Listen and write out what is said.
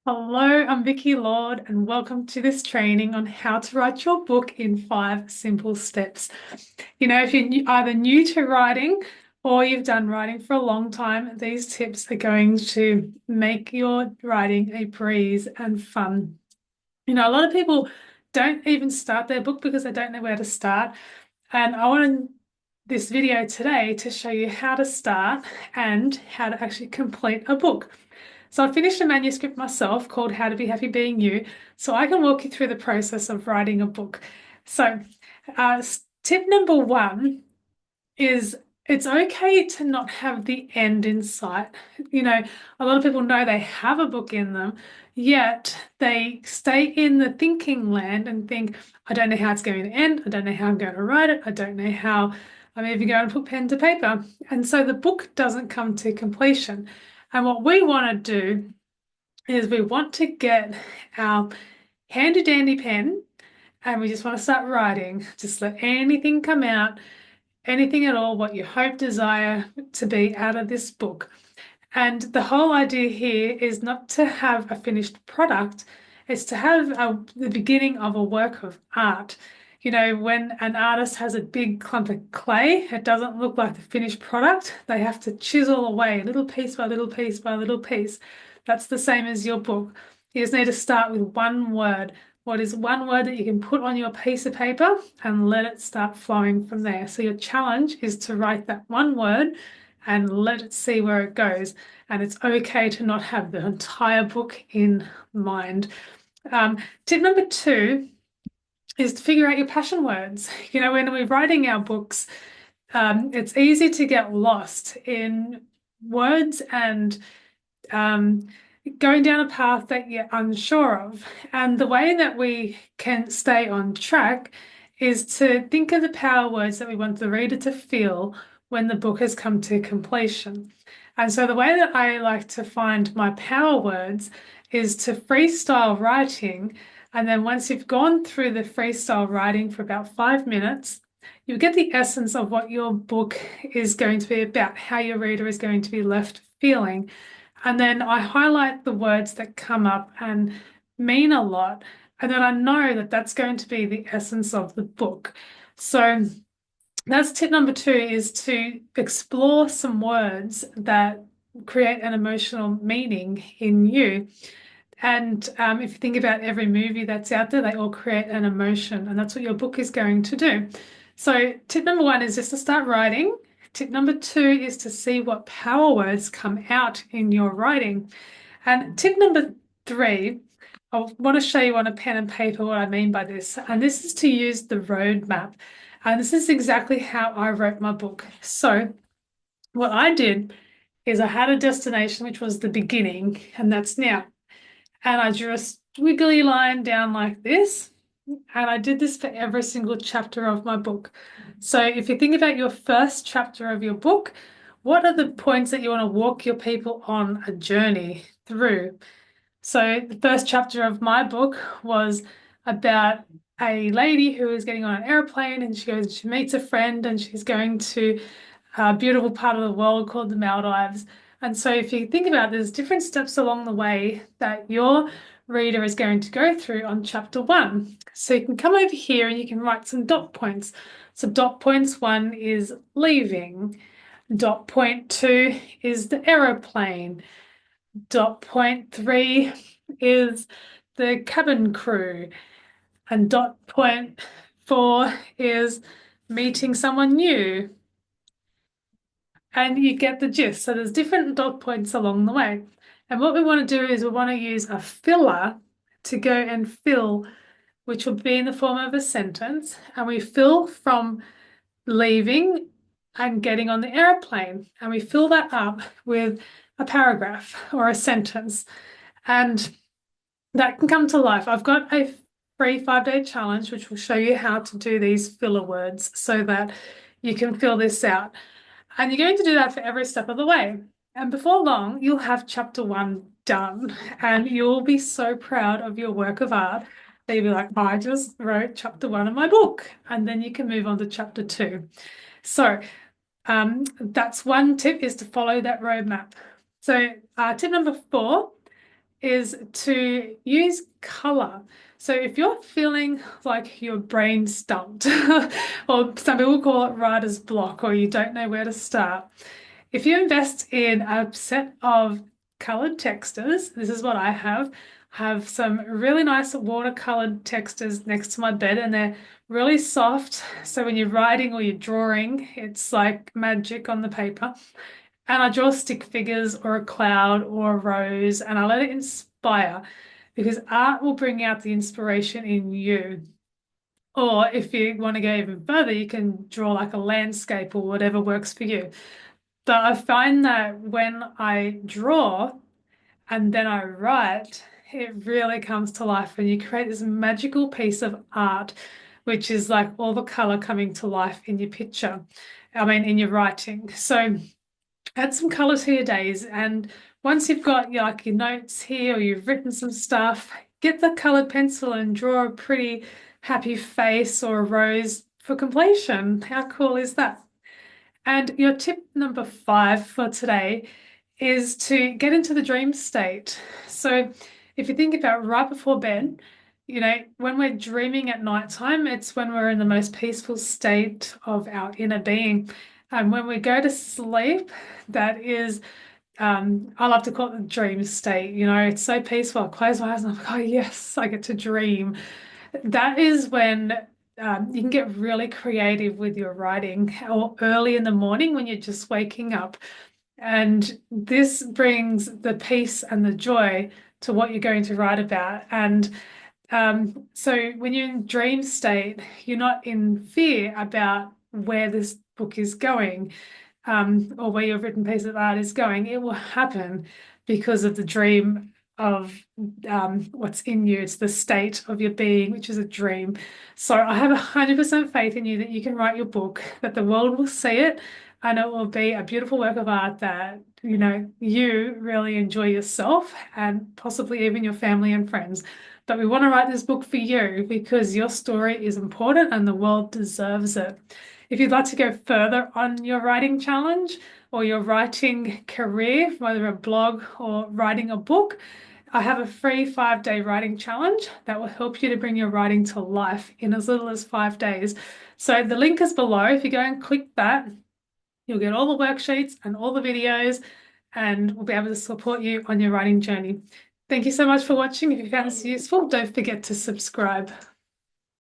Hello, I'm Vicky Lord, and welcome to this training on how to write your book in 5 simple steps. If you're either new to writing or you've done writing for a long time, these tips are going to make your writing a breeze and fun. A lot of people don't even start their book because they don't know where to start. And I want this video today to show you how to start and how to actually complete a book. So I finished a manuscript myself called How to Be Happy Being You, so I can walk you through the process of writing a book. So, tip number one is it's okay to not have the end in sight. A lot of people know they have a book in them, yet they stay in the thinking land and think, I don't know how it's going to end. I don't know how I'm going to write it. I don't know how I'm even going to put pen to paper. And so the book doesn't come to completion. And what we want to do is we want to get our handy dandy pen and we just want to start writing. Just let anything come out, anything at all, what you hope, desire to be out of this book. And the whole idea here is not to have a finished product, it's to have the beginning of a work of art. When an artist has a big clump of clay, it doesn't look like the finished product. They have to chisel away little piece by little piece by little piece. That's the same as your book. You just need to start with one word. What is one word that you can put on your piece of paper and let it start flowing from there? So your challenge is to write that one word and let it see where it goes. And it's okay to not have the entire book in mind. Tip number two is to figure out your passion words. When we're writing our books, it's easy to get lost in words and um, going down a path that you're unsure of. And the way that we can stay on track is to think of the power words that we want the reader to feel when the book has come to completion. And so the way that I like to find my power words is to freestyle writing. And then once you've gone through the freestyle writing for about 5 minutes, you get the essence of what your book is going to be about, how your reader is going to be left feeling. And then I highlight the words that come up and mean a lot. And then I know that that's going to be the essence of the book. So that's tip number two, is to explore some words that create an emotional meaning in you. And if you think about every movie that's out there, they all create an emotion, and that's what your book is going to do. So tip number one is just to start writing. Tip number two is to see what power words come out in your writing. And tip number three, I want to show you on a pen and paper what I mean by this. And this is to use the roadmap. And this is exactly how I wrote my book. So what I did is I had a destination, which was the beginning, and that's now. And I drew a squiggly line down like this. And I did this for every single chapter of my book. So if you think about your first chapter of your book, what are the points that you want to walk your people on a journey through? So the first chapter of my book was about a lady who is getting on an airplane, and she meets a friend, and she's going to a beautiful part of the world called the Maldives. And so if you think about it, there's different steps along the way that your reader is going to go through on chapter one. So you can come over here and you can write some dot points. So dot points one is leaving. Dot point two is the aeroplane. Dot point three is the cabin crew. And dot point four is meeting someone new. And you get the gist. So there's different dot points along the way. And what we want to do is we want to use a filler to go and fill, which will be in the form of a sentence. And we fill from leaving and getting on the airplane. And we fill that up with a paragraph or a sentence. And that can come to life. I've got a free 5-day challenge, which will show you how to do these filler words so that you can fill this out. And you're going to do that for every step of the way. And before long, you'll have chapter one done, and you'll be so proud of your work of art that you'll be like, I just wrote chapter one of my book. And then you can move on to chapter two. So that's one tip, is to follow that roadmap. So tip number four is to use color. So if you're feeling like your brain stumped, or some people call it writer's block, or you don't know where to start, if you invest in a set of colored textures, this is what I have some really nice watercolored textures next to my bed, and they're really soft. So when you're writing or you're drawing, it's like magic on the paper. And I draw stick figures or a cloud or a rose, and I let it inspire because art will bring out the inspiration in you. Or if you want to go even further, you can draw like a landscape or whatever works for you. But I find that when I draw and then I write, it really comes to life and you create this magical piece of art, which is like all the color coming to life in your picture. I mean, in your writing. So add some color to your days. And once you've got like your notes here or you've written some stuff, get the colored pencil and draw a pretty happy face or a rose for completion. How cool is that? And your tip number 5 for today is to get into the dream state. So if you think about right before bed, when we're dreaming at nighttime, it's when we're in the most peaceful state of our inner being. And when we go to sleep, that is, I love to call it the dream state. It's so peaceful. I close my eyes and I'm like, oh, yes, I get to dream. That is when you can get really creative with your writing, or early in the morning when you're just waking up. And this brings the peace and the joy to what you're going to write about. And so when you're in dream state, you're not in fear about where this book is going, or where your written piece of art is going. It will happen because of the dream of what's in you. It's the state of your being, which is a dream. So I have 100% faith in you that you can write your book, that the world will see it, and it will be a beautiful work of art that, you really enjoy yourself and possibly even your family and friends. But we want to write this book for you because your story is important and the world deserves it. If you'd like to go further on your writing challenge or your writing career, whether a blog or writing a book, I have a free 5-day writing challenge that will help you to bring your writing to life in as little as 5 days. So the link is below. If you go and click that, you'll get all the worksheets and all the videos, and we'll be able to support you on your writing journey. Thank you so much for watching. If you found this useful, don't forget to subscribe.